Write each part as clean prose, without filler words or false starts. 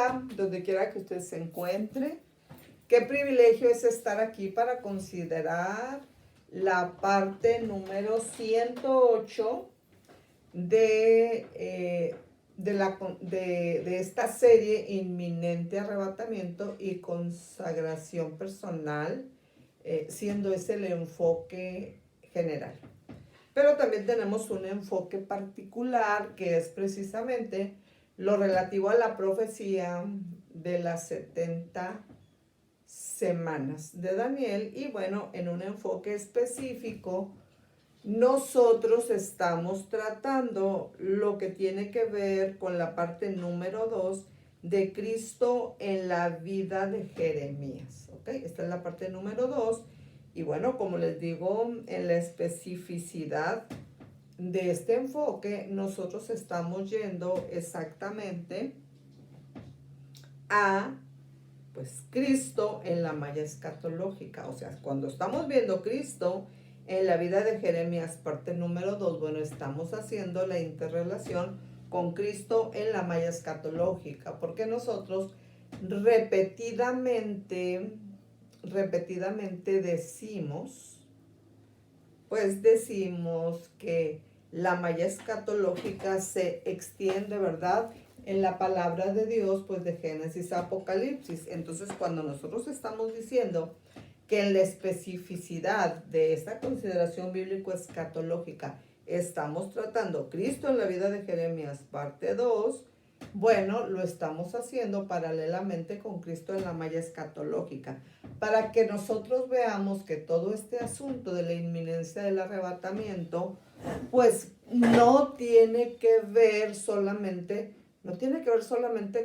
Hola, donde quiera que usted se encuentre. Qué privilegio es estar aquí para considerar la parte número 108 de esta serie Inminente Arrebatamiento y Consagración Personal, siendo ese el enfoque general. Pero también tenemos un enfoque particular que es precisamente lo relativo a la profecía de las 70 semanas de Daniel. Y bueno, en un enfoque específico, nosotros estamos tratando lo que tiene que ver con la parte número 2 de Cristo en la vida de Jeremías. ¿Ok? Esta es la parte número 2. Y bueno, como les digo, en la especificidad de este enfoque, nosotros estamos yendo exactamente a, pues, Cristo en la malla escatológica. O sea, cuando estamos viendo Cristo en la vida de Jeremías, parte número 2, bueno, estamos haciendo la interrelación con Cristo en la malla escatológica, porque nosotros repetidamente decimos que la malla escatológica se extiende, ¿verdad?, en la palabra de Dios, pues de Génesis a Apocalipsis. Entonces, cuando nosotros estamos diciendo que en la especificidad de esta consideración bíblico-escatológica estamos tratando Cristo en la vida de Jeremías, parte 2, bueno, lo estamos haciendo paralelamente con Cristo en la malla escatológica, para que nosotros veamos que todo este asunto de la inminencia del arrebatamiento, pues no tiene que ver solamente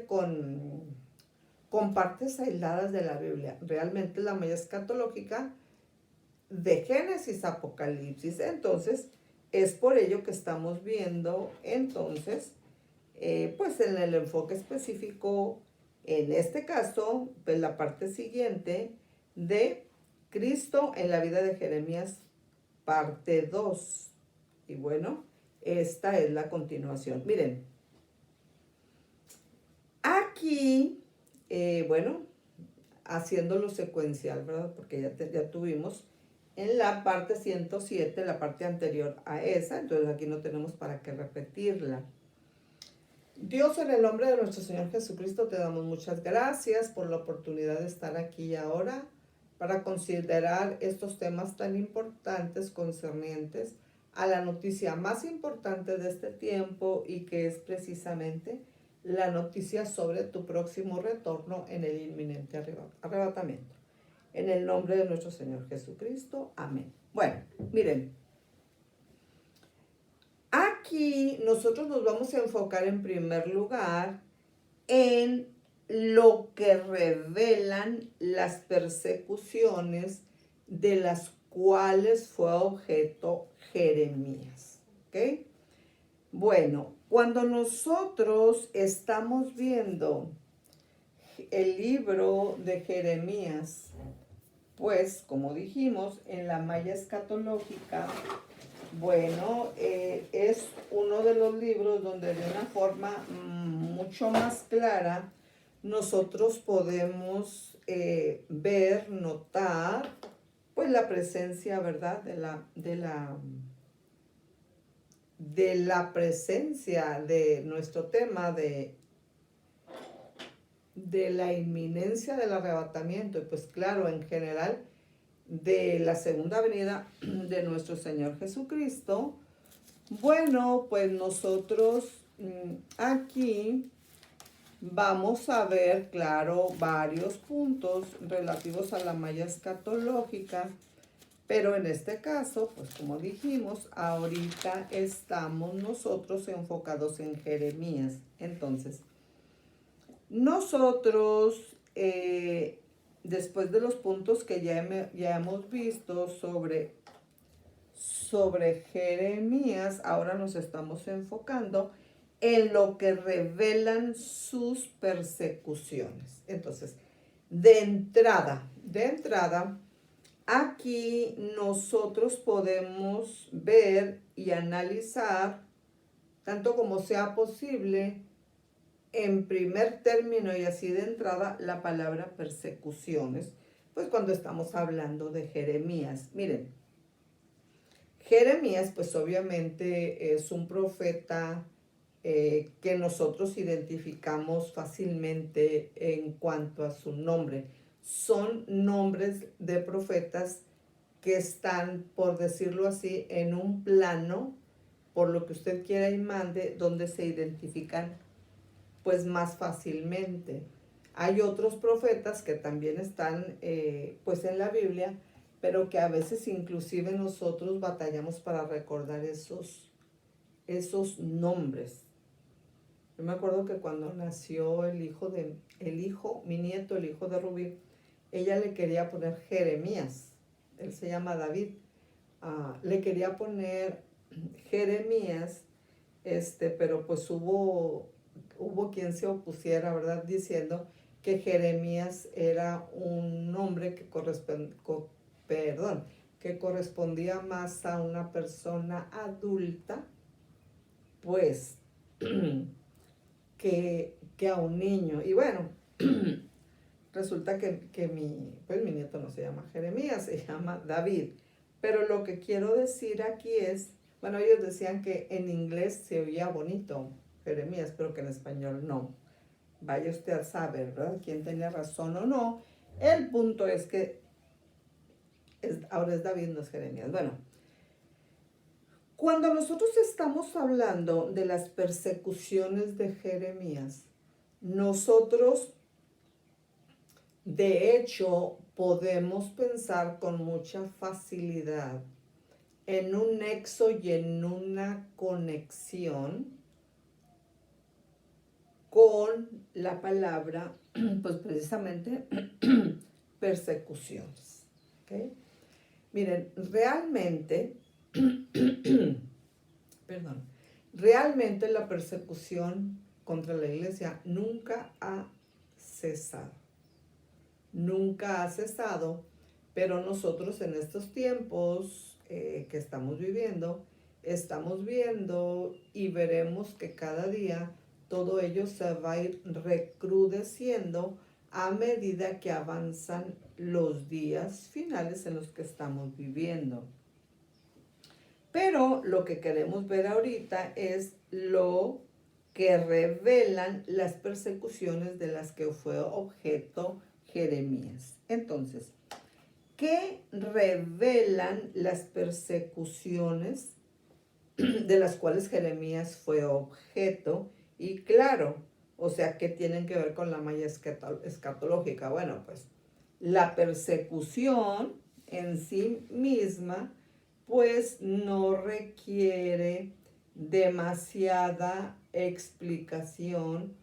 con partes aisladas de la Biblia. Realmente la malla escatológica de Génesis a Apocalipsis. Entonces, es por ello que estamos viendo entonces, pues en el enfoque específico, en este caso, pues la parte siguiente de Cristo en la vida de Jeremías, parte 2. Y bueno, esta es la continuación. Miren, aquí, bueno, haciéndolo secuencial, ¿verdad? Porque ya tuvimos en la parte 107, la parte anterior a esa, entonces aquí no tenemos para qué repetirla. Dios, en el nombre de nuestro Señor Jesucristo, te damos muchas gracias por la oportunidad de estar aquí y ahora para considerar estos temas tan importantes concernientes a la noticia más importante de este tiempo, y que es precisamente la noticia sobre tu próximo retorno en el inminente arrebatamiento. En el nombre de nuestro Señor Jesucristo. Amén. Bueno, miren, aquí nosotros nos vamos a enfocar en primer lugar en lo que revelan las persecuciones de las cuales fue objeto Jeremías. ¿Ok? Bueno, cuando nosotros estamos viendo el libro de Jeremías, pues, como dijimos, en la malla escatológica, bueno, es uno de los libros donde de una forma mucho más clara nosotros podemos ver, notar, pues la presencia, ¿verdad?, de la presencia de nuestro tema de la inminencia del arrebatamiento, y pues claro, en general, de la segunda venida de nuestro Señor Jesucristo. Bueno, pues nosotros aquí vamos a ver, claro, varios puntos relativos a la malla escatológica, pero en este caso, pues como dijimos, ahorita estamos nosotros enfocados en Jeremías. Entonces, nosotros, después de los puntos que ya hemos visto sobre Jeremías, ahora nos estamos enfocando en lo que revelan sus persecuciones. Entonces, de entrada, aquí nosotros podemos ver y analizar, tanto como sea posible, en primer término y así de entrada la palabra persecuciones, pues cuando estamos hablando de Jeremías. Miren, Jeremías pues obviamente es un profeta que nosotros identificamos fácilmente en cuanto a su nombre. Son nombres de profetas que están, por decirlo así, en un plano, por lo que usted quiera y mande, donde se identifican pues más fácilmente. Hay otros profetas que también están pues en la Biblia, pero que a veces inclusive nosotros batallamos para recordar esos nombres. Yo me acuerdo que cuando nació mi nieto, el hijo de Rubí, ella le quería poner Jeremías. Él se llama David. Le quería poner Jeremías, pero pues hubo quien se opusiera, ¿verdad? Diciendo que Jeremías era un nombre que correspondía más a una persona adulta, pues, que a un niño. Y bueno, resulta que mi nieto no se llama Jeremías, se llama David. Pero lo que quiero decir aquí es, bueno, ellos decían que en inglés se oía bonito Jeremías, pero que en español no. Vaya usted a saber, ¿verdad? ¿Quién tenía razón o no? El punto es que ahora es David, no es Jeremías. Bueno, cuando nosotros estamos hablando de las persecuciones de Jeremías, nosotros de hecho podemos pensar con mucha facilidad en un nexo y en una conexión con la palabra, pues precisamente persecuciones. ¿Okay? Miren, realmente la persecución contra la iglesia nunca ha cesado. Nunca ha cesado, pero nosotros en estos tiempos que estamos viendo y veremos que cada día todo ello se va a ir recrudeciendo a medida que avanzan los días finales en los que estamos viviendo. Pero lo que queremos ver ahorita es lo que revelan las persecuciones de las que fue objeto Jeremías. Entonces, ¿qué revelan las persecuciones de las cuales Jeremías fue objeto? Y claro, o sea, ¿qué tienen que ver con la malla escatológica? Bueno, pues la persecución en sí misma, pues no requiere demasiada explicación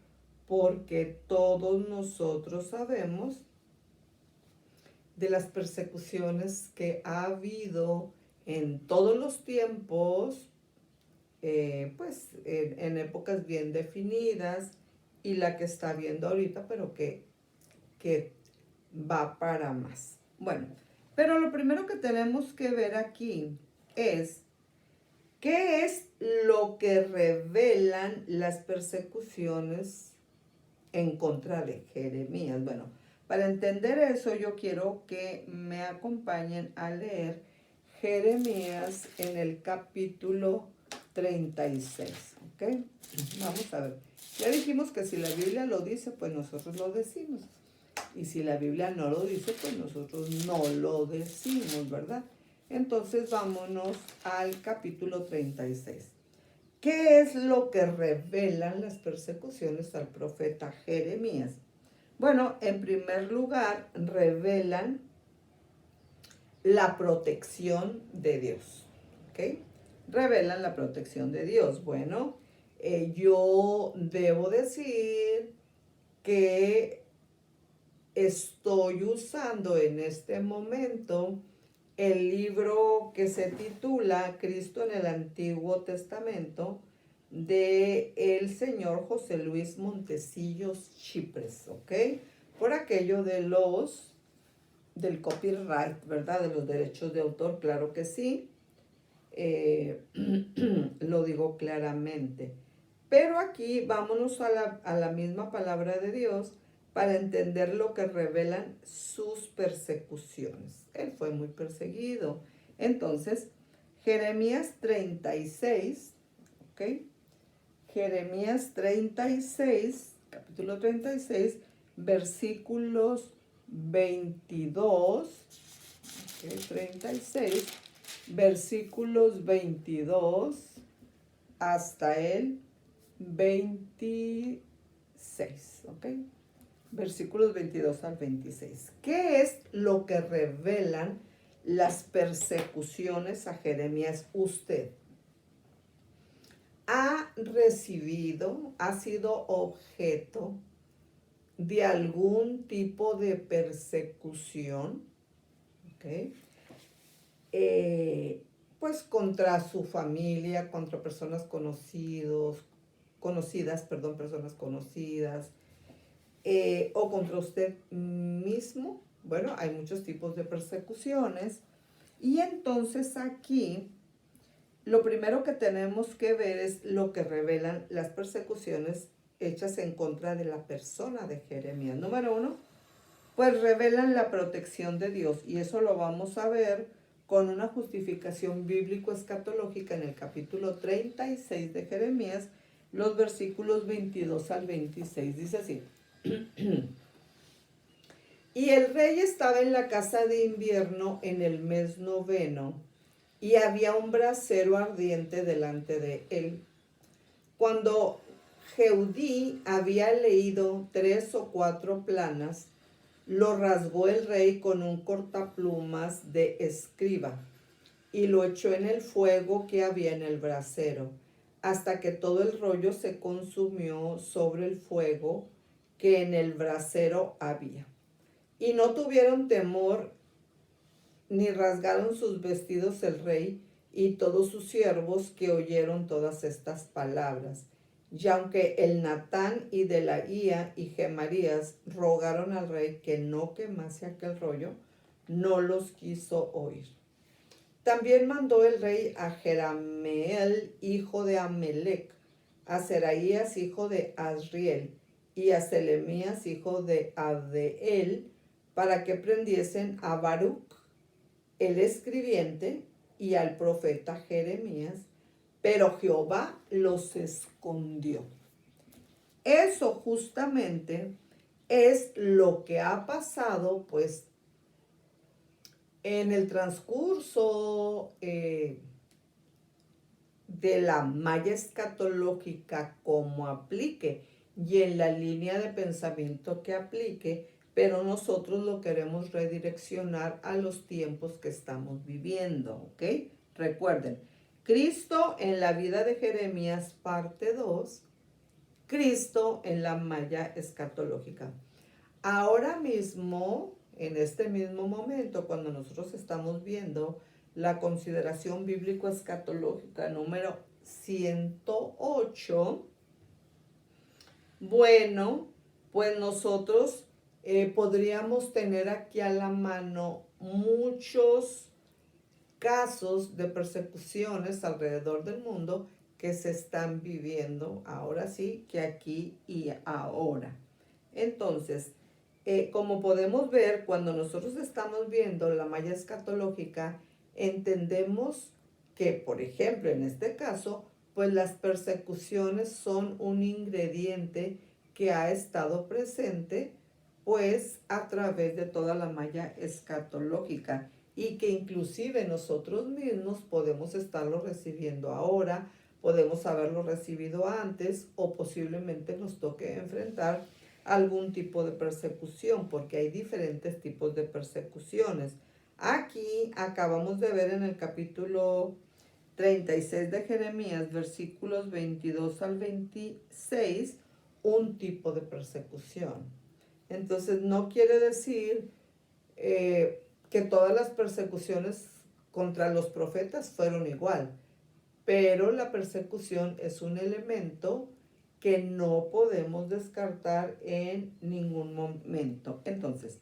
porque todos nosotros sabemos de las persecuciones que ha habido en todos los tiempos, pues en épocas bien definidas y la que está viendo ahorita, pero que va para más. Bueno, pero lo primero que tenemos que ver aquí es qué es lo que revelan las persecuciones en contra de Jeremías. Bueno, para entender eso yo quiero que me acompañen a leer Jeremías en el capítulo 36, ¿ok? Vamos a ver. Ya dijimos que si la Biblia lo dice, pues nosotros lo decimos. Y si la Biblia no lo dice, pues nosotros no lo decimos, ¿verdad? Entonces vámonos al capítulo 36. ¿Qué es lo que revelan las persecuciones al profeta Jeremías? Bueno, en primer lugar, revelan la protección de Dios, ¿ok? Revelan la protección de Dios. Bueno, yo debo decir que estoy usando en este momento el libro que se titula Cristo en el Antiguo Testamento de el señor José Luis Montecillos Chipres, ¿ok? Por aquello del copyright, ¿verdad? De los derechos de autor, claro que sí. Lo digo claramente. Pero aquí vámonos a la misma palabra de Dios para entender lo que revelan sus persecuciones. Él fue muy perseguido. Entonces, Jeremías 36, ¿ok? Jeremías 36, capítulo 36, versículos 22, ¿ok? 36, versículos 22 hasta el 26, ¿ok? Versículos 22 al 26. ¿Qué es lo que revelan las persecuciones a Jeremías? Usted ha recibido, ha sido objeto de algún tipo de persecución, ¿ok? Pues contra su familia, contra personas personas conocidas, o contra usted mismo. Bueno, hay muchos tipos de persecuciones. Y entonces aquí, lo primero que tenemos que ver es lo que revelan las persecuciones hechas en contra de la persona de Jeremías. Número 1, pues revelan la protección de Dios. Y eso lo vamos a ver con una justificación bíblico-escatológica en el capítulo 36 de Jeremías, los versículos 22 al 26. Dice así. Y el rey estaba en la casa de invierno en el mes noveno, y había un brasero ardiente delante de él. Cuando Jehudí había leído 3 o 4 planas, lo rasgó el rey con un cortaplumas de escriba y lo echó en el fuego que había en el brasero, hasta que todo el rollo se consumió sobre el fuego que en el brasero había. Y no tuvieron temor ni rasgaron sus vestidos el rey y todos sus siervos que oyeron todas estas palabras. Y aunque el Natán y Delaía y Gemarías rogaron al rey que no quemase aquel rollo, no los quiso oír. También mandó el rey a Jerameel, hijo de Amelec, a Seraías, hijo de Azriel, y a Selemías, hijo de Adeel, para que prendiesen a Baruch, el escribiente, y al profeta Jeremías, pero Jehová los escondió. Eso justamente es lo que ha pasado, pues, en el transcurso de la malla escatológica como aplique y en la línea de pensamiento que aplique, pero nosotros lo queremos redireccionar a los tiempos que estamos viviendo, ¿ok? Recuerden, Cristo en la vida de Jeremías, parte 2, Cristo en la malla escatológica. Ahora mismo, en este mismo momento, cuando nosotros estamos viendo la consideración bíblico-escatológica número 108, bueno, pues nosotros podríamos tener aquí a la mano muchos casos de persecuciones alrededor del mundo que se están viviendo ahora sí que aquí y ahora. Entonces, como podemos ver, cuando nosotros estamos viendo la malla escatológica, entendemos que, por ejemplo, en este caso, pues las persecuciones son un ingrediente que ha estado presente, pues a través de toda la malla escatológica y que inclusive nosotros mismos podemos estarlo recibiendo ahora, podemos haberlo recibido antes o posiblemente nos toque enfrentar algún tipo de persecución, porque hay diferentes tipos de persecuciones. Aquí acabamos de ver en el capítulo 36 de Jeremías, versículos 22 al 26, un tipo de persecución. Entonces no quiere decir que todas las persecuciones contra los profetas fueron igual, pero la persecución es un elemento que no podemos descartar en ningún momento. Entonces,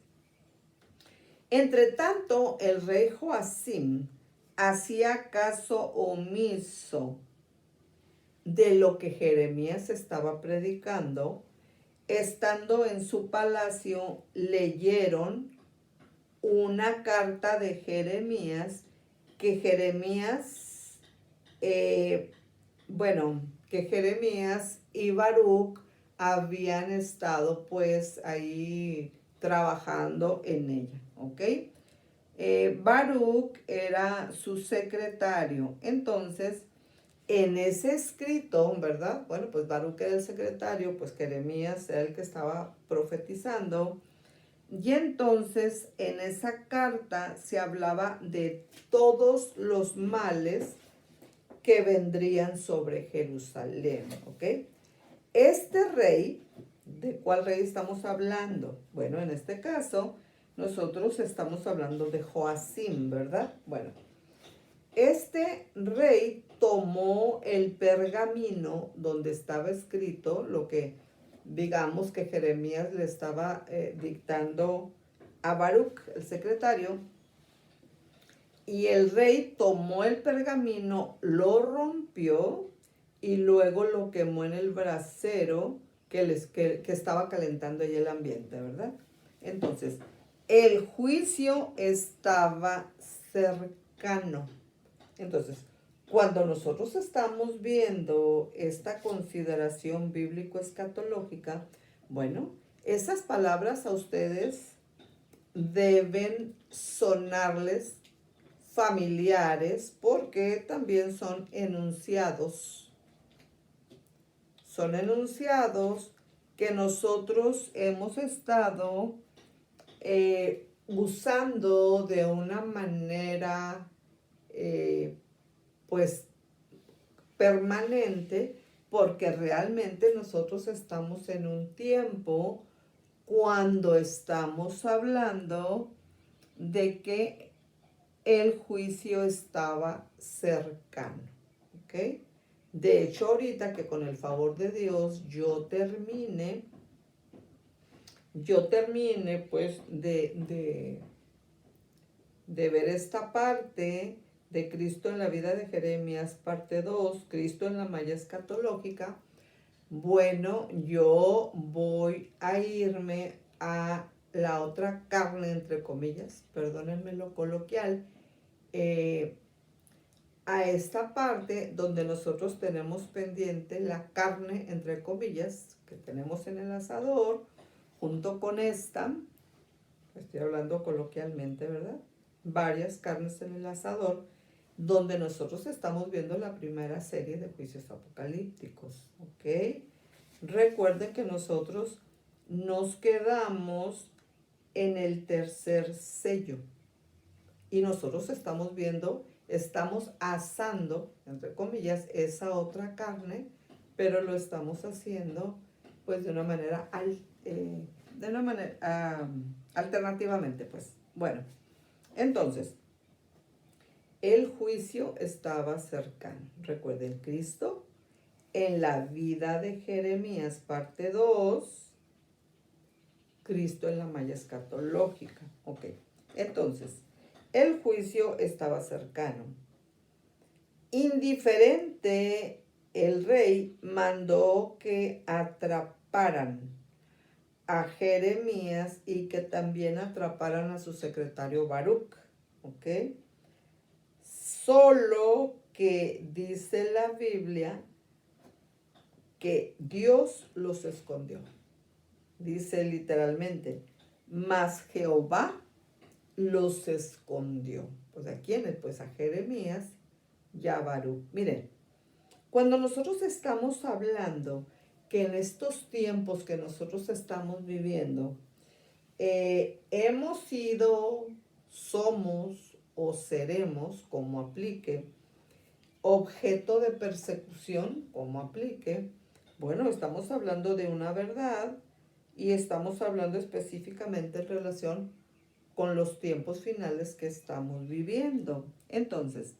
entre tanto, el rey Joacim hacía caso omiso de lo que Jeremías estaba predicando, estando en su palacio, leyeron una carta de Jeremías que Jeremías, eh, bueno, que Jeremías y Baruch habían estado pues ahí trabajando en ella, ¿ok? Baruch era su secretario, entonces en ese escrito, ¿verdad? Bueno, pues Baruch era el secretario, pues Jeremías era el que estaba profetizando. Y entonces en esa carta se hablaba de todos los males que vendrían sobre Jerusalén, ¿ok? Este rey, ¿de cuál rey estamos hablando? Bueno, en este caso, nosotros estamos hablando de Joacim, ¿verdad? Bueno, este rey tomó el pergamino donde estaba escrito lo que, digamos, que Jeremías le estaba dictando a Baruch, el secretario, y el rey tomó el pergamino, lo rompió y luego lo quemó en el brasero que estaba calentando ahí el ambiente, ¿verdad? Entonces, el juicio estaba cercano. Entonces, cuando nosotros estamos viendo esta consideración bíblico-escatológica, bueno, esas palabras a ustedes deben sonarles familiares porque también son enunciados. Son enunciados que nosotros hemos estado usando de una manera pues permanente, porque realmente nosotros estamos en un tiempo cuando estamos hablando de que el juicio estaba cercano, ¿ok? De hecho, ahorita que con el favor de Dios yo termine pues de ver esta parte de Cristo en la vida de Jeremías, parte 2, Cristo en la malla escatológica, bueno, yo voy a irme a la otra carne, entre comillas, perdónenme lo coloquial, a esta parte donde nosotros tenemos pendiente la carne, entre comillas, que tenemos en el asador, junto con esta, estoy hablando coloquialmente, ¿verdad? Varias carnes en el asador, donde nosotros estamos viendo la primera serie de juicios apocalípticos, ¿ok? Recuerden que nosotros nos quedamos en el tercer sello y nosotros estamos viendo, estamos asando, entre comillas, esa otra carne, pero lo estamos haciendo pues de una manera, alternativamente, pues. Bueno, entonces, el juicio estaba cercano. Recuerden, Cristo en la vida de Jeremías, parte 2, Cristo en la malla escatológica. Ok, entonces, el juicio estaba cercano. Indiferente, el rey mandó que atraparan a Jeremías y que también atraparan a su secretario Baruch. ¿Ok? Solo que dice la Biblia que Dios los escondió. Dice literalmente, mas Jehová los escondió. Pues ¿a quiénes? Pues a Jeremías y a Baruch. Miren, cuando nosotros estamos hablando que en estos tiempos que nosotros estamos viviendo, hemos sido, somos o seremos, como aplique, objeto de persecución, como aplique, bueno, estamos hablando de una verdad y estamos hablando específicamente en relación con los tiempos finales que estamos viviendo. Entonces,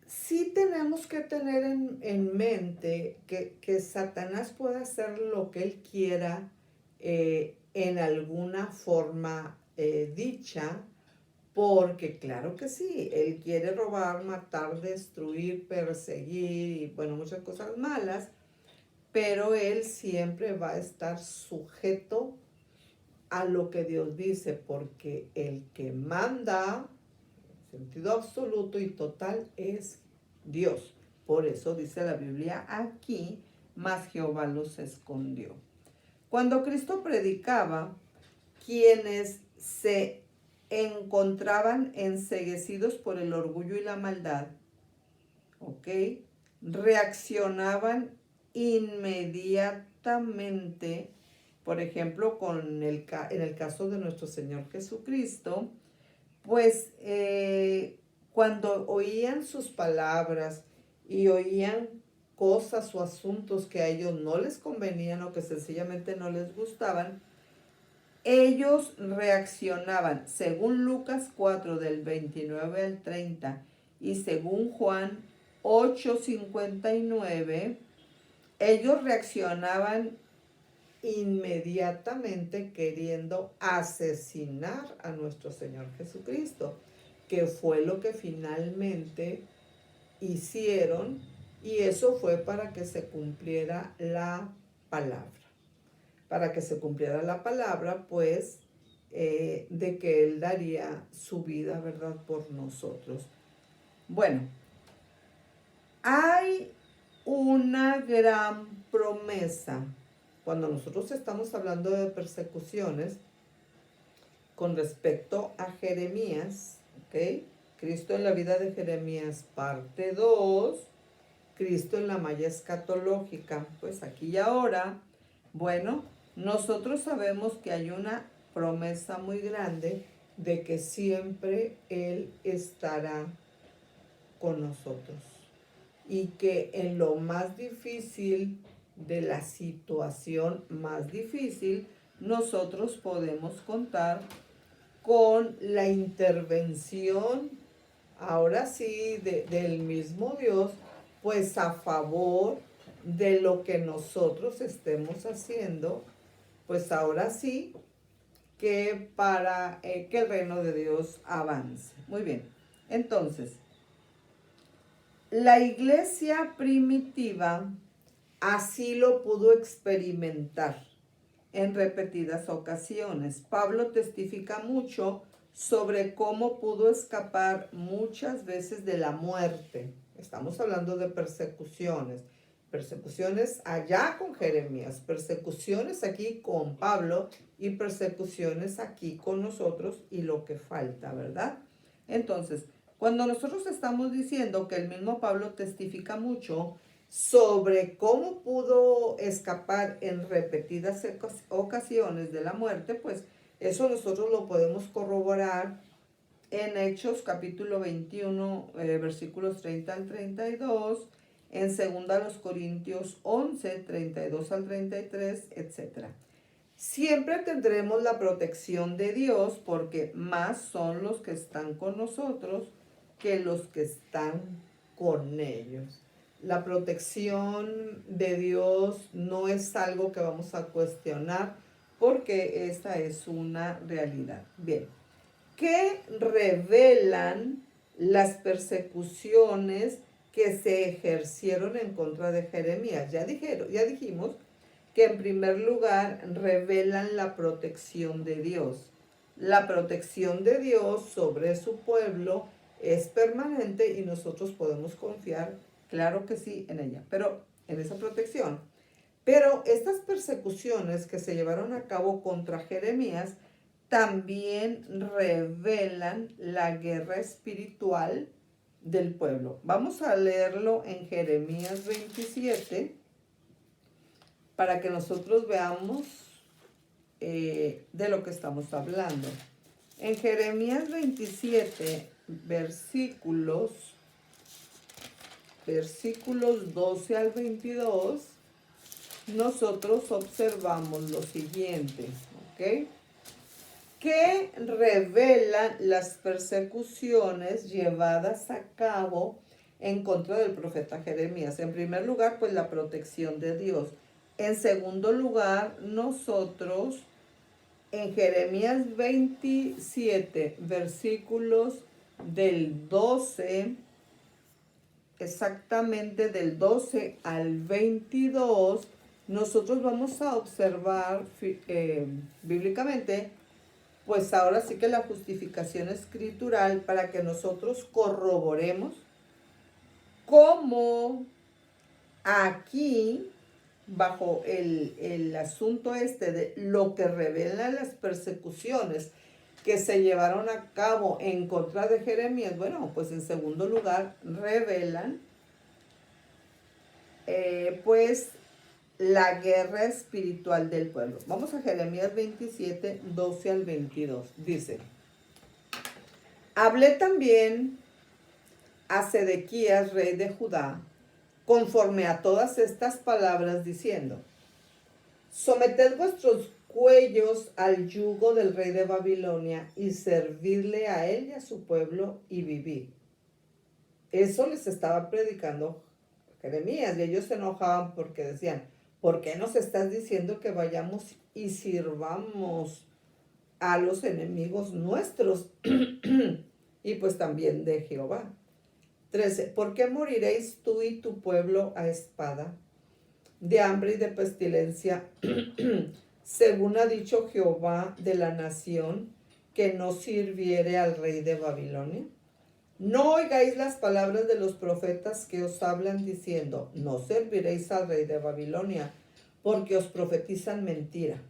sí tenemos que tener en mente que Satanás puede hacer lo que él quiera en alguna forma dicha, Porque claro que sí, él quiere robar, matar, destruir, perseguir y bueno, muchas cosas malas, pero él siempre va a estar sujeto a lo que Dios dice, porque el que manda, en sentido absoluto y total, es Dios. Por eso dice la Biblia aquí, mas Jehová los escondió. Cuando Cristo predicaba, quienes se encontraban enceguecidos por el orgullo y la maldad, ¿ok? Reaccionaban inmediatamente, por ejemplo, en el caso de nuestro Señor Jesucristo, pues cuando oían sus palabras y oían cosas o asuntos que a ellos no les convenían o que sencillamente no les gustaban, ellos reaccionaban, según Lucas 4 del 29 al 30 y según Juan 8:59, ellos reaccionaban inmediatamente queriendo asesinar a nuestro Señor Jesucristo, que fue lo que finalmente hicieron, y eso fue para que se cumpliera la palabra. Para que se cumpliera la palabra, pues, de que Él daría su vida, ¿verdad?, por nosotros. Bueno, hay una gran promesa cuando nosotros estamos hablando de persecuciones con respecto a Jeremías, ¿ok? Cristo en la vida de Jeremías, parte 2, Cristo en la malla escatológica, pues aquí y ahora. Bueno, nosotros sabemos que hay una promesa muy grande de que siempre Él estará con nosotros y que en lo más difícil de la situación más difícil, nosotros podemos contar con la intervención, ahora sí, del mismo Dios, pues a favor de lo que nosotros estemos haciendo, pues ahora sí, que para que el reino de Dios avance. Muy bien, entonces, la iglesia primitiva así lo pudo experimentar en repetidas ocasiones. Pablo testifica mucho sobre cómo pudo escapar muchas veces de la muerte. Estamos hablando de persecuciones. Persecuciones allá con Jeremías, persecuciones aquí con Pablo y persecuciones aquí con nosotros y lo que falta, ¿verdad? Entonces, cuando nosotros estamos diciendo que el mismo Pablo testifica mucho sobre cómo pudo escapar en repetidas ocasiones de la muerte, pues eso nosotros lo podemos corroborar en Hechos capítulo 21, versículos 30 al 32, en 2 Corintios 11, 32 al 33, etc. Siempre tendremos la protección de Dios porque más son los que están con nosotros que los que están con ellos. La protección de Dios no es algo que vamos a cuestionar porque esa es una realidad. Bien, ¿qué revelan las persecuciones que se ejercieron en contra de Jeremías? Ya dijimos que en primer lugar revelan la protección de Dios. La protección de Dios sobre su pueblo es permanente y nosotros podemos confiar, claro que sí, en ella, pero en esa protección. Pero estas persecuciones que se llevaron a cabo contra Jeremías también revelan la guerra espiritual del pueblo. Vamos a leerlo en Jeremías 27 para que nosotros veamos de lo que estamos hablando. En Jeremías 27, versículos 12 al 22, nosotros observamos lo siguiente, ¿ok? Que revelan las persecuciones llevadas a cabo en contra del profeta Jeremías. En primer lugar, pues la protección de Dios. En segundo lugar, nosotros en Jeremías 27, versículos del 12, exactamente del 12 al 22, nosotros vamos a observar bíblicamente, pues ahora sí que la justificación escritural para que nosotros corroboremos cómo aquí, bajo el asunto este de lo que revelan las persecuciones que se llevaron a cabo en contra de Jeremías, bueno, pues en segundo lugar revelan pues la guerra espiritual del pueblo. Vamos a Jeremías 27, 12 al 22. Dice, hablé también a Sedequías, rey de Judá, conforme a todas estas palabras, diciendo, someted vuestros cuellos al yugo del rey de Babilonia y servirle a él y a su pueblo y vivir. Eso les estaba predicando Jeremías y ellos se enojaban porque decían, ¿por qué nos estás diciendo que vayamos y sirvamos a los enemigos nuestros y pues también de Jehová? 13. ¿Por qué moriréis tú y tu pueblo a espada, de hambre y de pestilencia, según ha dicho Jehová de la nación, que no sirviere al rey de Babilonia? No oigáis las palabras de los profetas que os hablan diciendo, no serviréis al rey de Babilonia, porque os profetizan mentira.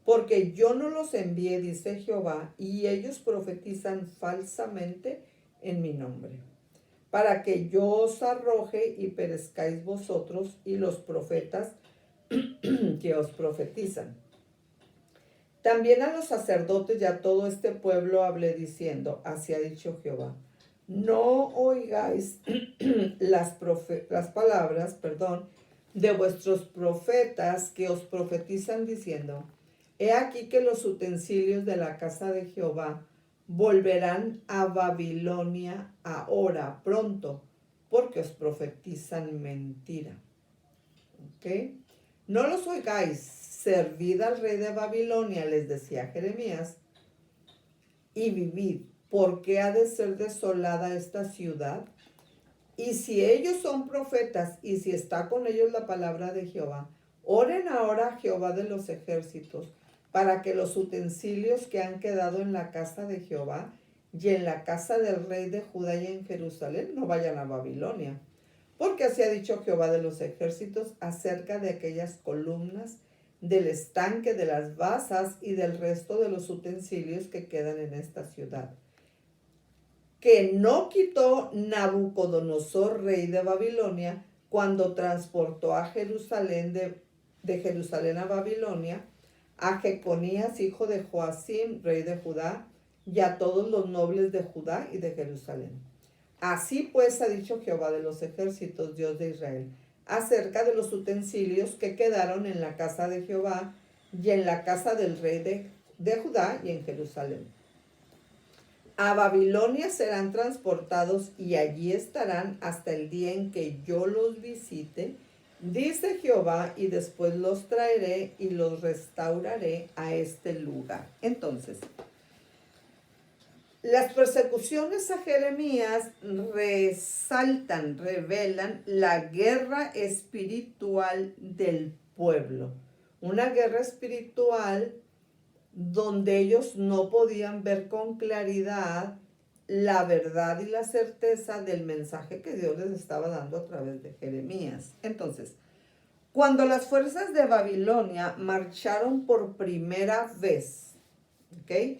Porque yo no los envié, dice Jehová, y ellos profetizan falsamente en mi nombre, para que yo os arroje y perezcáis vosotros y los profetas que os profetizan. También a los sacerdotes y a todo este pueblo hablé diciendo, así ha dicho Jehová, no oigáis las palabras, de vuestros profetas que os profetizan diciendo, he aquí que los utensilios de la casa de Jehová volverán a Babilonia ahora, pronto, porque os profetizan mentira. ¿Ok? No los oigáis, servid al rey de Babilonia, les decía Jeremías, y vivid, porque ha de ser desolada esta ciudad. Y si ellos son profetas, y si está con ellos la palabra de Jehová, oren ahora a Jehová de los ejércitos, para que los utensilios que han quedado en la casa de Jehová y en la casa del rey de Judá y en Jerusalén no vayan a Babilonia. Porque así ha dicho Jehová de los ejércitos acerca de aquellas columnas, del estanque, de las basas y del resto de los utensilios que quedan en esta ciudad, que no quitó Nabucodonosor, rey de Babilonia, cuando transportó a Jerusalén de Jerusalén a Babilonia, a Jeconías, hijo de Joacim, rey de Judá, y a todos los nobles de Judá y de Jerusalén. Así pues ha dicho Jehová de los ejércitos, Dios de Israel, acerca de los utensilios que quedaron en la casa de Jehová y en la casa del rey de Judá y en Jerusalén. A Babilonia serán transportados y allí estarán hasta el día en que yo los visite, dice Jehová, y después los traeré y los restauraré a este lugar. Entonces, las persecuciones a Jeremías resaltan, revelan la guerra espiritual del pueblo. Una guerra espiritual donde ellos no podían ver con claridad la verdad y la certeza del mensaje que Dios les estaba dando a través de Jeremías. Entonces, cuando las fuerzas de Babilonia marcharon por primera vez, ¿ok?,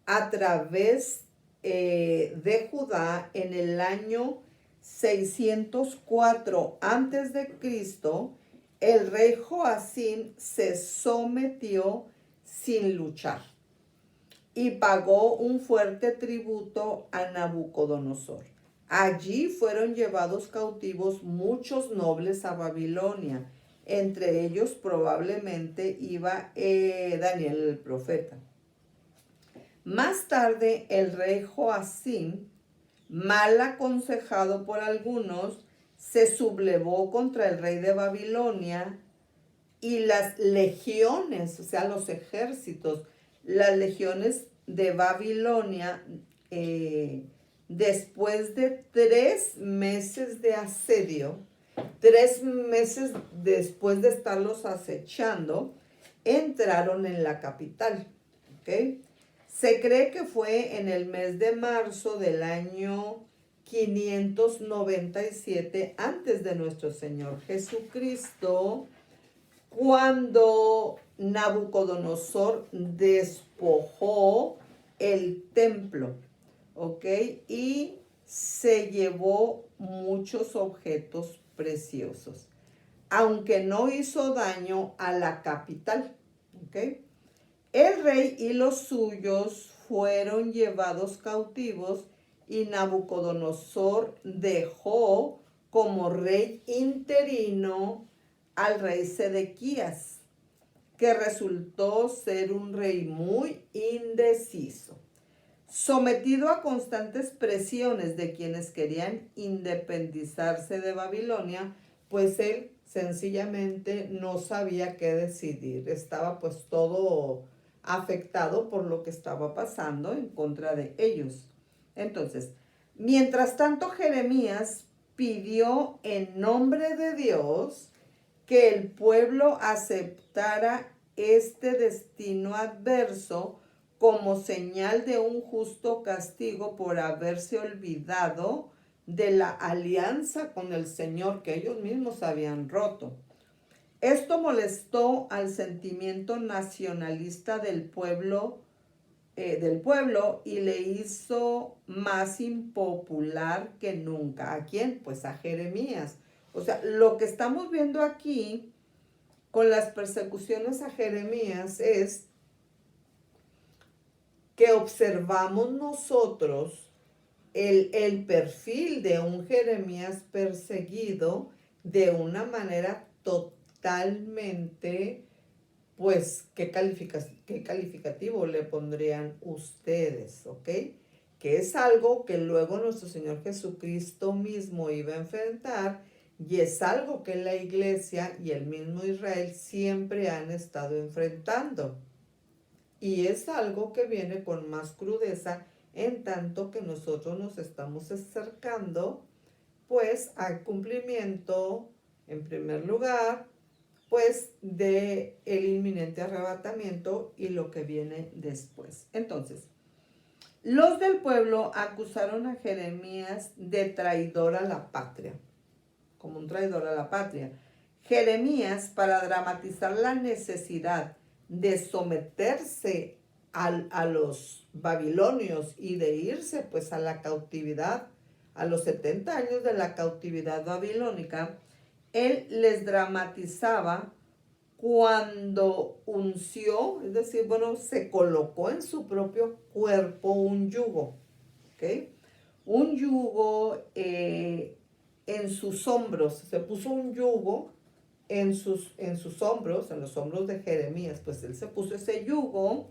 a través de Judá en el año 604 antes de Cristo, el rey Joacim se sometió sin luchar y pagó un fuerte tributo a Nabucodonosor. Allí fueron llevados cautivos muchos nobles a Babilonia. Entre ellos probablemente iba Daniel el profeta. Más tarde el rey Joacim, mal aconsejado por algunos, se sublevó contra el rey de Babilonia y las legiones, o sea, los ejércitos las legiones de Babilonia, después de 3 meses de asedio, 3 meses después de estarlos acechando, entraron en la capital. ¿Ok? Se cree que fue en el mes de marzo del año 597 antes de nuestro Señor Jesucristo, cuando Nabucodonosor despojó el templo, ¿ok? Y se llevó muchos objetos preciosos, aunque no hizo daño a la capital, ¿ok? El rey y los suyos fueron llevados cautivos y Nabucodonosor dejó como rey interino al rey Sedequías, que resultó ser un rey muy indeciso. Sometido a constantes presiones de quienes querían independizarse de Babilonia, pues él sencillamente no sabía qué decidir. Estaba pues todo afectado por lo que estaba pasando en contra de ellos. Entonces, mientras tanto, Jeremías pidió en nombre de Dios que el pueblo aceptara este destino adverso como señal de un justo castigo por haberse olvidado de la alianza con el Señor que ellos mismos habían roto. Esto molestó al sentimiento nacionalista del pueblo y le hizo más impopular que nunca. ¿A quién? Pues a Jeremías. O sea, lo que estamos viendo aquí con las persecuciones a Jeremías es que observamos nosotros el perfil de un Jeremías perseguido de una manera totalmente, pues, ¿qué calificativo le pondrían ustedes? ¿Ok? Que es algo que luego nuestro Señor Jesucristo mismo iba a enfrentar y es algo que la iglesia y el mismo Israel siempre han estado enfrentando. Y es algo que viene con más crudeza en tanto que nosotros nos estamos acercando pues al cumplimiento, en primer lugar, pues de el inminente arrebatamiento y lo que viene después. Entonces, los del pueblo acusaron a Jeremías de traidor a la patria, como un traidor a la patria. Jeremías, para dramatizar la necesidad de someterse a los babilonios y de irse pues a la cautividad, a los 70 años de la cautividad babilónica, él les dramatizaba cuando unció, es decir, bueno, se colocó en su propio cuerpo un yugo, ¿ok? Un yugo en sus hombros, se puso un yugo en sus hombros, en los hombros de Jeremías, pues él se puso ese yugo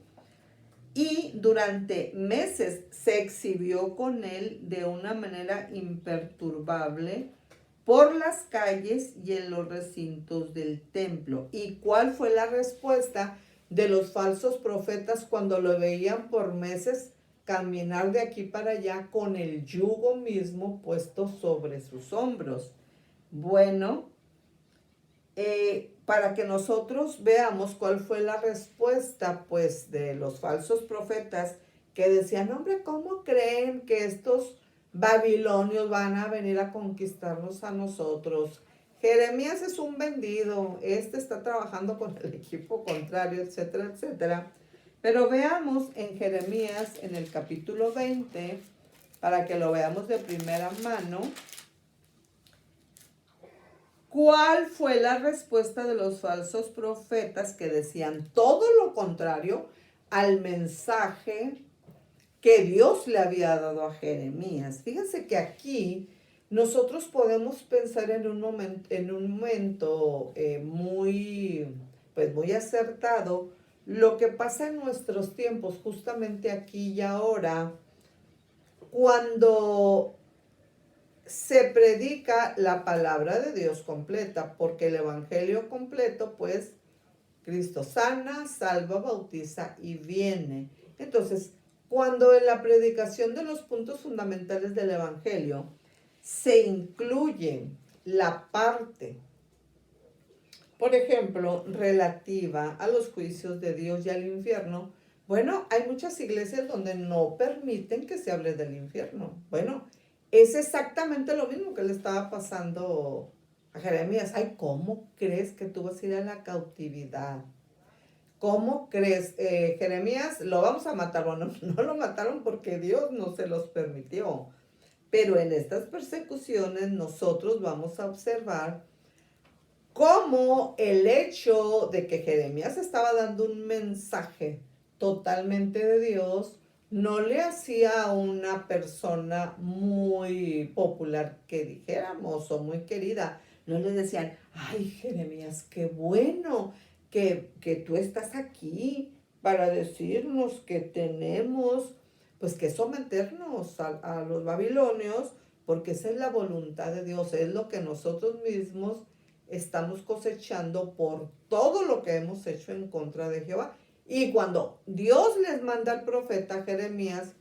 y durante meses se exhibió con él de una manera imperturbable por las calles y en los recintos del templo. ¿Y cuál fue la respuesta de los falsos profetas cuando lo veían por meses caminar de aquí para allá con el yugo mismo puesto sobre sus hombros? Bueno, para que nosotros veamos cuál fue la respuesta pues de los falsos profetas que decían, hombre, ¿cómo creen que estos babilonios van a venir a conquistarnos a nosotros? Jeremías es un vendido, este está trabajando con el equipo contrario, etcétera, etcétera. Pero veamos en Jeremías, en el capítulo 20, para que lo veamos de primera mano, ¿cuál fue la respuesta de los falsos profetas que decían todo lo contrario al mensaje que Dios le había dado a Jeremías? Fíjense que aquí nosotros podemos pensar en un momento muy acertado lo que pasa en nuestros tiempos, justamente aquí y ahora, cuando se predica la palabra de Dios completa, porque el evangelio completo, pues, Cristo sana, salva, bautiza y viene. Entonces, cuando en la predicación de los puntos fundamentales del Evangelio se incluye la parte, por ejemplo, relativa a los juicios de Dios y al infierno, bueno, hay muchas iglesias donde no permiten que se hable del infierno. Bueno, es exactamente lo mismo que le estaba pasando a Jeremías. Ay, ¿cómo crees que tú vas a ir a la cautividad? ¿Cómo crees? Jeremías, lo vamos a matar. Bueno, no lo mataron porque Dios no se los permitió. Pero en estas persecuciones nosotros vamos a observar cómo el hecho de que Jeremías estaba dando un mensaje totalmente de Dios no le hacía a una persona muy popular que dijéramos o muy querida. No le decían, ay Jeremías, qué bueno que tú estás aquí para decirnos que tenemos pues que someternos a los babilonios, porque esa es la voluntad de Dios, es lo que nosotros mismos estamos cosechando por todo lo que hemos hecho en contra de Jehová. Y cuando Dios les manda al profeta Jeremías,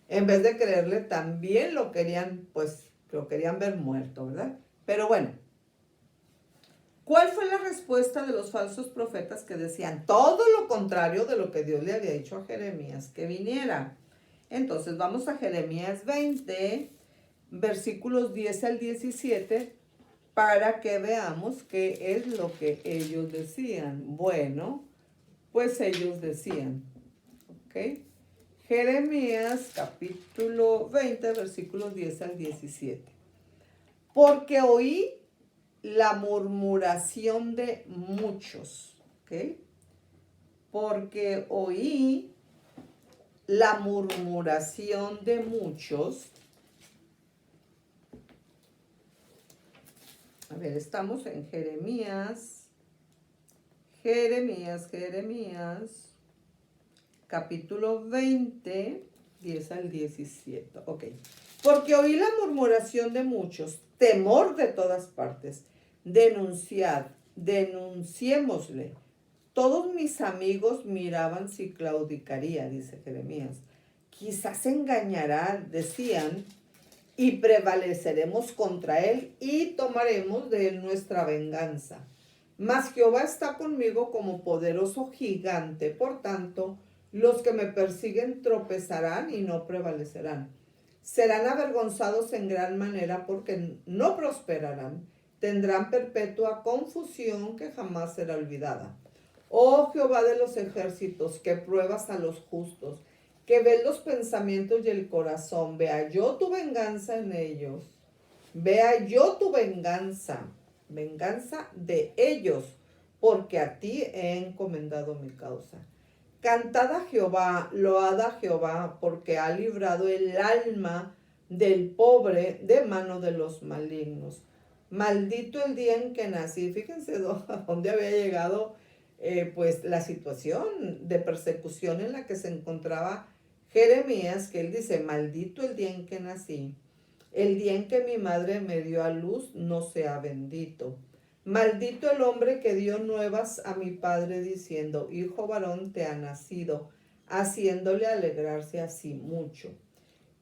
en vez de creerle, también lo querían, pues, lo querían ver muerto, ¿verdad? Pero bueno, ¿cuál fue la respuesta de los falsos profetas que decían todo lo contrario de lo que Dios le había dicho a Jeremías que viniera? Entonces vamos a Jeremías 20, versículos 10 al 17, para que veamos qué es lo que ellos decían. Bueno, pues ellos decían, ¿ok? Jeremías capítulo 20, versículos 10 al 17. Porque oí la murmuración de muchos, ¿ok? Porque oí la murmuración de muchos. A ver, estamos en Jeremías, capítulo 20, 10 al 17. Ok. Porque oí la murmuración de muchos, temor de todas partes. Denunciémosle. Todos mis amigos miraban si claudicaría, dice Jeremías. Quizás engañará, decían, y prevaleceremos contra él y tomaremos de él nuestra venganza. Mas Jehová está conmigo como poderoso gigante, por tanto, los que me persiguen tropezarán y no prevalecerán. Serán avergonzados en gran manera porque no prosperarán. Tendrán perpetua confusión que jamás será olvidada. Oh Jehová de los ejércitos, que pruebas a los justos, que ves los pensamientos y el corazón, vea yo tu venganza en ellos, vea yo tu venganza de ellos, porque a ti he encomendado mi causa. Cantad a Jehová, load a Jehová, porque ha librado el alma del pobre de mano de los malignos. Maldito el día en que nací. Fíjense a dónde había llegado pues la situación de persecución en la que se encontraba Jeremías, que él dice, maldito el día en que nací, el día en que mi madre me dio a luz no sea bendito. Maldito el hombre que dio nuevas a mi padre diciendo, hijo varón te ha nacido, haciéndole alegrarse así mucho.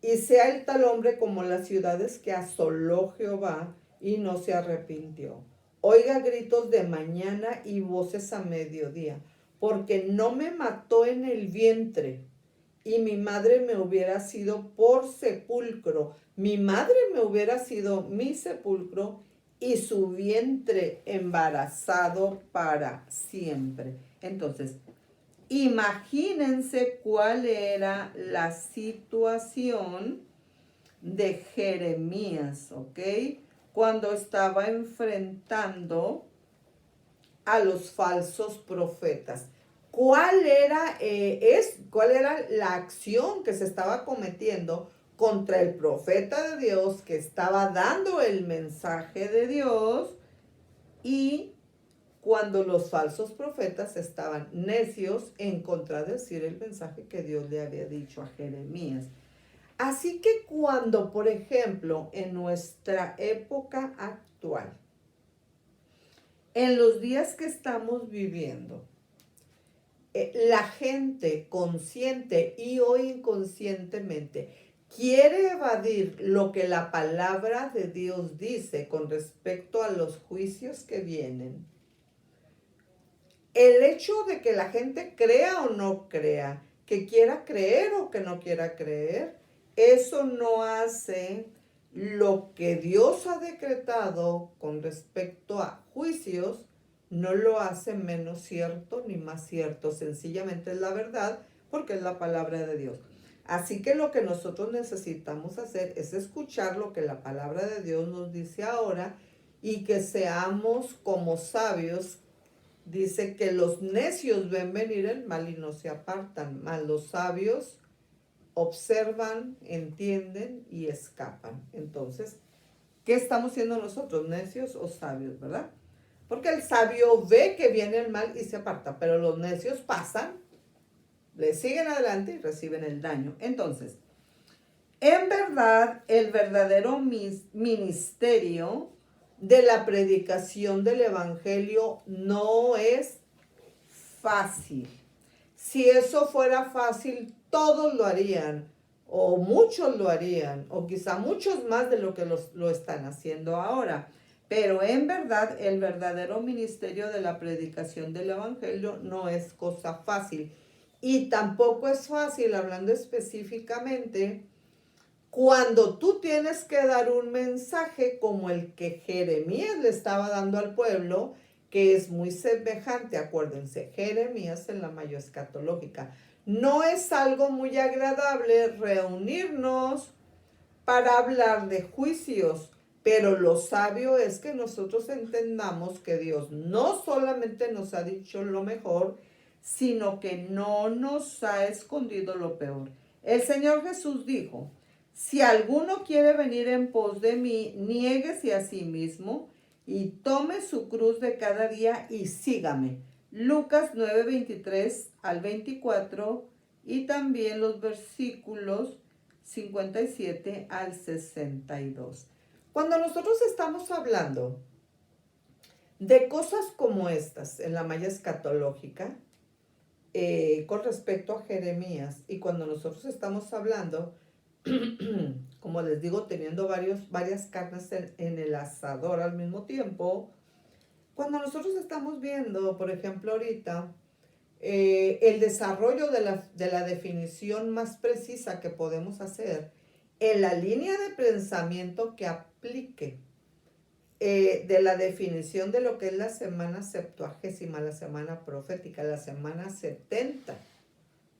Y sea el tal hombre como las ciudades que asoló Jehová y no se arrepintió. Oiga gritos de mañana y voces a mediodía, porque no me mató en el vientre, y mi madre me hubiera sido por sepulcro. Mi madre me hubiera sido mi sepulcro y su vientre embarazado para siempre. Entonces, imagínense cuál era la situación de Jeremías, ¿ok? Cuando estaba enfrentando a los falsos profetas. ¿Cuál era la acción que se estaba cometiendo contra el profeta de Dios que estaba dando el mensaje de Dios? Y cuando los falsos profetas estaban necios en contradecir el mensaje que Dios le había dicho a Jeremías. Así que cuando, por ejemplo, en nuestra época actual, en los días que estamos viviendo, la gente consciente y o inconscientemente quiere evadir lo que la palabra de Dios dice con respecto a los juicios que vienen, el hecho de que la gente crea o no crea, que quiera creer o que no quiera creer, eso no hace lo que Dios ha decretado con respecto a juicios, no lo hace menos cierto ni más cierto. Sencillamente es la verdad porque es la palabra de Dios. Así que lo que nosotros necesitamos hacer es escuchar lo que la palabra de Dios nos dice ahora y que seamos como sabios. Dice que los necios ven venir el mal y no se apartan, mas los sabios observan, entienden y escapan. Entonces, ¿qué estamos siendo nosotros, necios o sabios, verdad? Porque el sabio ve que viene el mal y se aparta, pero los necios pasan, le siguen adelante y reciben el daño. Entonces, en verdad, el verdadero ministerio de la predicación del evangelio no es fácil. Si eso fuera fácil, todos lo harían, o muchos lo harían, o quizá muchos más de lo que lo están haciendo ahora. Pero en verdad, el verdadero ministerio de la predicación del evangelio no es cosa fácil. Y tampoco es fácil, hablando específicamente, cuando tú tienes que dar un mensaje como el que Jeremías le estaba dando al pueblo, que es muy semejante, acuérdense, Jeremías en la mayo escatológica. No es algo muy agradable reunirnos para hablar de juicios, pero lo sabio es que nosotros entendamos que Dios no solamente nos ha dicho lo mejor, sino que no nos ha escondido lo peor. El Señor Jesús dijo: si alguno quiere venir en pos de mí, niéguese a sí mismo y tome su cruz de cada día y sígame. Lucas 9, 23 al 24 y también los versículos 57 al 62. Cuando nosotros estamos hablando de cosas como estas en la malla escatológica, con respecto a Jeremías, y cuando nosotros estamos hablando, como les digo, teniendo varias carnes en el asador al mismo tiempo, cuando nosotros estamos viendo, por ejemplo, ahorita, el desarrollo de la definición más precisa que podemos hacer en la línea de pensamiento que aplique de la definición de lo que es la semana septuagésima, la semana profética, la semana 70,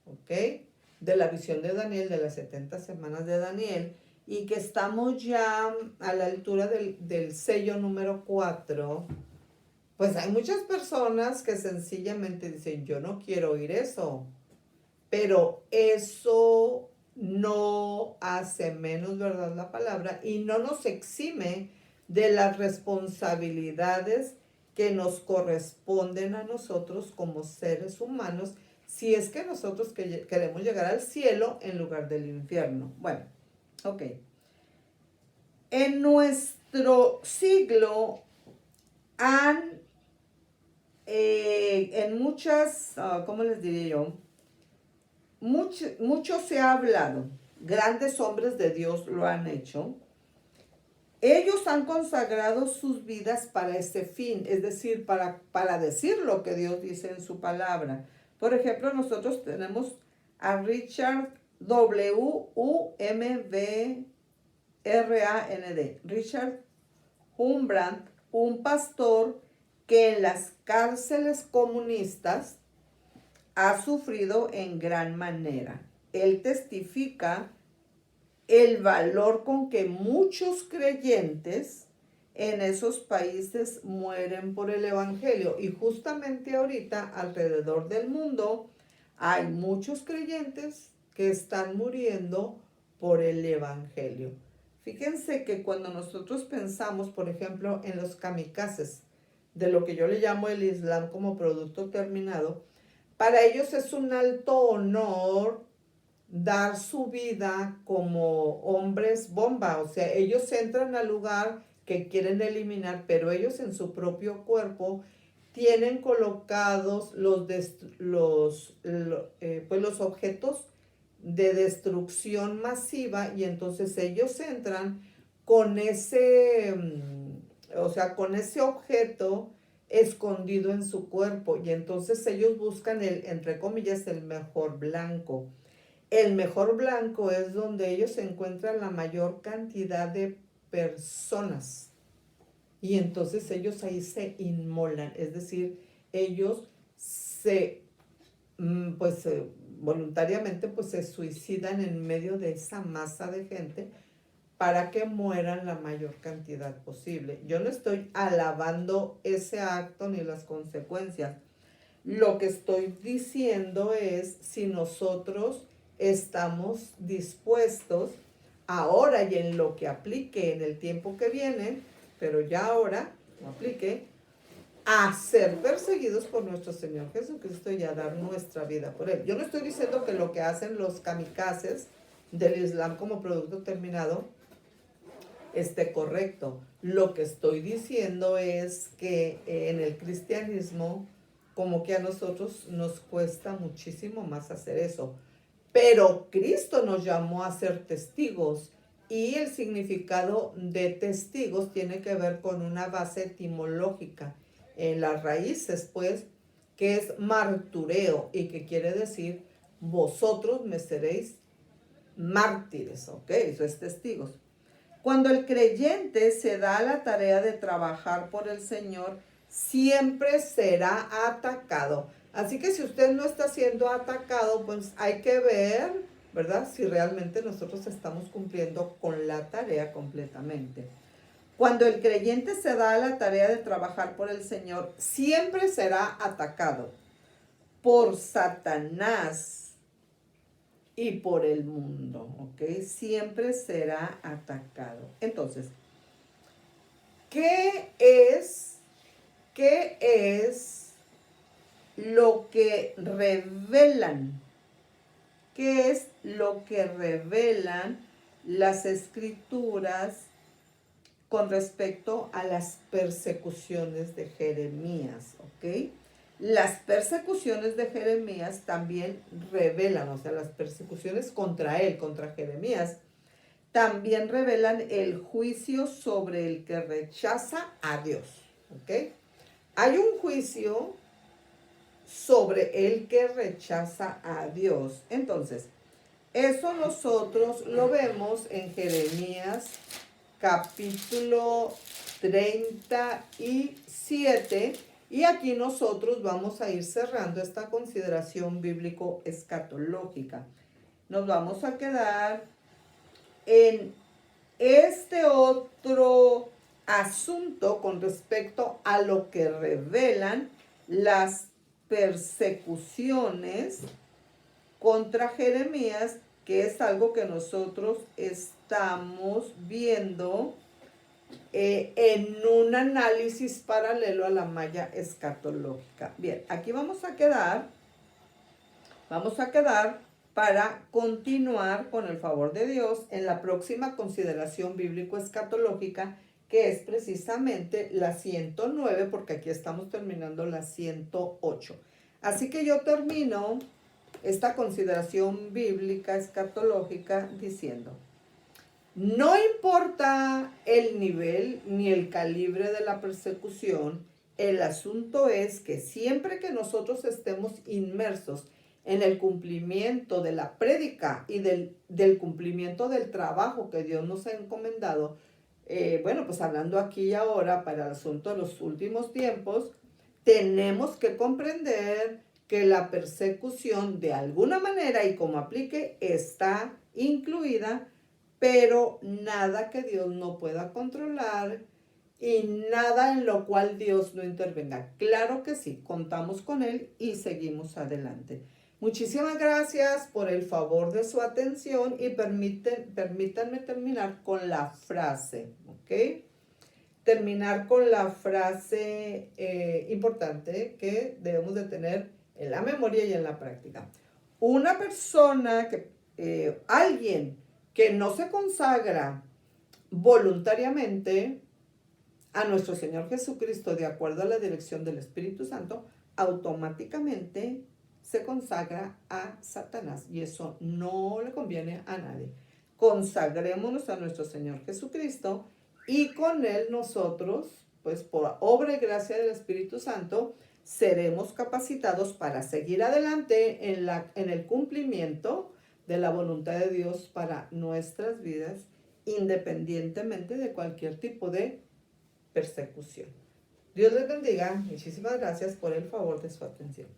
¿ok? De la visión de Daniel, de las 70 semanas de Daniel, y que estamos ya a la altura del sello número 4, pues hay muchas personas que sencillamente dicen: yo no quiero oír eso, pero eso no hace menos verdad la palabra y no nos exime de las responsabilidades que nos corresponden a nosotros como seres humanos, si es que nosotros queremos llegar al cielo en lugar del infierno. Bueno, ok. En nuestro siglo han, en muchas, ¿cómo les diría yo? Mucho se ha hablado, grandes hombres de Dios lo han hecho. Ellos han consagrado sus vidas para ese fin, es decir, para decir lo que Dios dice en su palabra. Por ejemplo, nosotros tenemos a Richard Wurmbrand, Richard Wurmbrand, un pastor que en las cárceles comunistas ha sufrido en gran manera. Él testifica el valor con que muchos creyentes en esos países mueren por el evangelio. Y justamente ahorita alrededor del mundo hay muchos creyentes que están muriendo por el evangelio. Fíjense que cuando nosotros pensamos, por ejemplo, en los kamikazes, de lo que yo le llamo el Islam como producto terminado, para ellos es un alto honor dar su vida como hombres bomba. O sea, ellos entran al lugar que quieren eliminar, pero ellos en su propio cuerpo tienen colocados pues los objetos de destrucción masiva, y entonces ellos entran con con ese objeto escondido en su cuerpo, y entonces ellos buscan entre comillas, el mejor blanco. El mejor blanco es donde ellos encuentran la mayor cantidad de personas, y entonces ellos ahí se inmolan, es decir, ellos se, pues voluntariamente pues se suicidan en medio de esa masa de gente para que mueran la mayor cantidad posible. Yo no estoy alabando ese acto ni las consecuencias. Lo que estoy diciendo es si nosotros estamos dispuestos ahora y en lo que aplique en el tiempo que viene, pero ya ahora no aplique, a ser perseguidos por nuestro Señor Jesucristo y a dar nuestra vida por Él. Yo no estoy diciendo que lo que hacen los kamikazes del Islam como producto terminado esté correcto. Lo que estoy diciendo es que en el cristianismo, como que a nosotros nos cuesta muchísimo más hacer eso. Pero Cristo nos llamó a ser testigos, y el significado de testigos tiene que ver con una base etimológica en las raíces, pues, que es martureo, y que quiere decir vosotros me seréis mártires, ¿ok? Eso es testigos. Cuando el creyente se da a la tarea de trabajar por el Señor, siempre será atacado. Así que si usted no está siendo atacado, pues hay que ver, ¿verdad?, si realmente nosotros estamos cumpliendo con la tarea completamente. Cuando el creyente se da a la tarea de trabajar por el Señor, siempre será atacado por Satanás y por el mundo, ¿ok? Siempre será atacado. Entonces, ¿qué es lo que revelan? ¿Qué es lo que revelan las escrituras con respecto a las persecuciones de Jeremías? ¿Ok? Las persecuciones de Jeremías también revelan, o sea, las persecuciones contra él, contra Jeremías, también revelan el juicio sobre el que rechaza a Dios. ¿Ok? Hay un juicio sobre el que rechaza a Dios. Entonces, eso nosotros lo vemos en Jeremías capítulo 37. Y aquí nosotros vamos a ir cerrando esta consideración bíblico-escatológica. Nos vamos a quedar en este otro asunto con respecto a lo que revelan las persecuciones contra Jeremías, que es algo que nosotros estamos viendo en un análisis paralelo a la malla escatológica. Bien, aquí vamos a quedar para continuar, con el favor de Dios, en la próxima consideración bíblico-escatológica, que es precisamente la 109, porque aquí estamos terminando la 108. Así que yo termino esta consideración bíblica escatológica diciendo: no importa el nivel ni el calibre de la persecución, el asunto es que siempre que nosotros estemos inmersos en el cumplimiento de la prédica y del cumplimiento del trabajo que Dios nos ha encomendado, pues hablando aquí y ahora para el asunto de los últimos tiempos, tenemos que comprender que la persecución de alguna manera y como aplique está incluida, pero nada que Dios no pueda controlar y nada en lo cual Dios no intervenga. Claro que sí, contamos con Él y seguimos adelante. Muchísimas gracias por el favor de su atención y permítanme terminar con la frase, ¿ok? Terminar con la frase importante que debemos de tener en la memoria y en la práctica. Una persona alguien que no se consagra voluntariamente a nuestro Señor Jesucristo de acuerdo a la dirección del Espíritu Santo, automáticamente se consagra a Satanás. Y eso no le conviene a nadie. Consagrémonos a nuestro Señor Jesucristo y con Él nosotros, pues por obra y gracia del Espíritu Santo, seremos capacitados para seguir adelante en el cumplimiento de la voluntad de Dios para nuestras vidas, independientemente de cualquier tipo de persecución. Dios les bendiga. Muchísimas gracias por el favor de su atención.